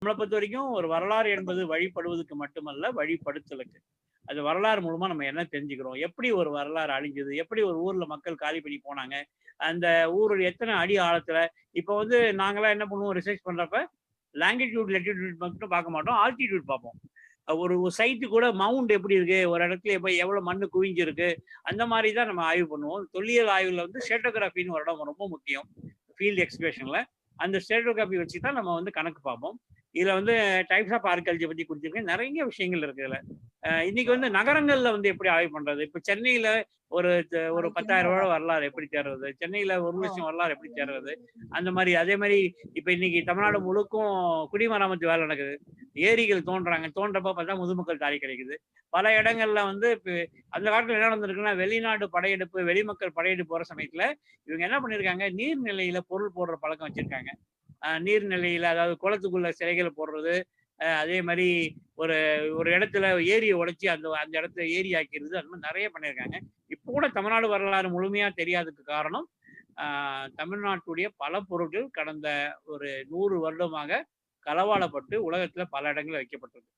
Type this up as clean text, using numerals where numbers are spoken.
நம்மளை பொறுத்த வரைக்கும் ஒரு வரலாறு என்பது வழிபடுவதற்கு மட்டுமல்ல, வழிபடுத்தலுக்கு. அது வரலாறு மூலமா நம்ம என்ன தெரிஞ்சுக்கிறோம்? எப்படி ஒரு வரலாறு அழிஞ்சது? எப்படி ஒரு ஊர்ல மக்கள் காலி பண்ணி போனாங்க? அந்த ஊரு எத்தனை அடி ஆழத்துல இப்போ வந்து நாங்கலாம் என்ன பண்ணுவோம் ரிசர்ச் பண்றப்ப, லாங்கிட்யூட், லட்டிட்யூட் மட்டும் பார்க்க மாட்டோம். ஆல்டிட்யூட் பார்ப்போம். ஒரு ஒரு சைட்டு கூட மவுண்ட் எப்படி இருக்கு? ஒரு இடத்துல எப்ப எவ்வளவு மண்ணு குவிஞ்சிருக்கு? அந்த மாரி தான் நம்ம ஆய்வு பண்ணுவோம். தொல்லியல் ஆய்வுல வந்து ஸ்ட்ராட்டோகிராஃபின்னு ஒரு இடம் ரொம்ப முக்கியம். ஃபீல்ட் எக்ஸ்கவேஷன்ல. அந்த ஸ்ட்ராட்டோகிராஃபி வச்சு தான் நம்ம வந்து கணக்கு பார்ப்போம். இதுல வந்து டைப்ஸ் ஆஃப் ஆர்க்கியாலஜி பத்தி குடுத்திருக்கேன். நெறைய விஷயங்கள் இருக்கு இதுல. இன்னைக்கு வந்து நகரங்கள்ல வந்து எப்படி ஆய்வு பண்றது? இப்ப சென்னையில ஒரு அதுக்கு என்ன 10,000 வரும்? வரலாறு எப்படி தேடுறது? சென்னையில ஓ! 1,00,000 வரலாறு எப்படி தேடுறது? அந்த மாரி அதே மாரி இப்ப இன்னைக்கு தமிழ்நாடு முழுக்கும் குடிமராமத்து வேலை நடக்குது. ஏரிகள் தோண்டுறாங்க. தோண்டுறப்ப பார்த்தா முதுமக்கள் தாலி கிடைக்குது. பல இடங்கள்ல வந்து இப்ப அந்த காலத்துல என்ன நடந்திருக்குன்னா, வெளிநாடு படையெடுப்பு, வெளிமக்கள் படையெடுப்பு வர சமயத்துல, இவங்க என்ன பண்ணியிருக்காங்க, நீர்நிலையில பொருள் போடுற பழக்கம் வச்சிருக்காங்க. நீர்நிலையில அதாவது குளத்துக்குள்ள சிலைகள போடுறது, அதே மாரி ஒரு ஒரு இடத்துல ஏரிய உடைச்சு அந்த அந்த இடத்த ஏரி ஆக்கிருது. அந்த மாரி நெறைய பண்ணியிருக்காங்க. இப்ப கூட தமிழ்நாடு வரலாறு முழுமையா தெரியாததுக்கு காரணம், ஆ தமிழ்நாட்டுடைய பல பொருட்கள் கடந்த ஒரு 100 வருடமாக களவாடப்பட்டு உலகத்துல பல இடங்கள்ல வைக்கப்பட்டிருக்கு.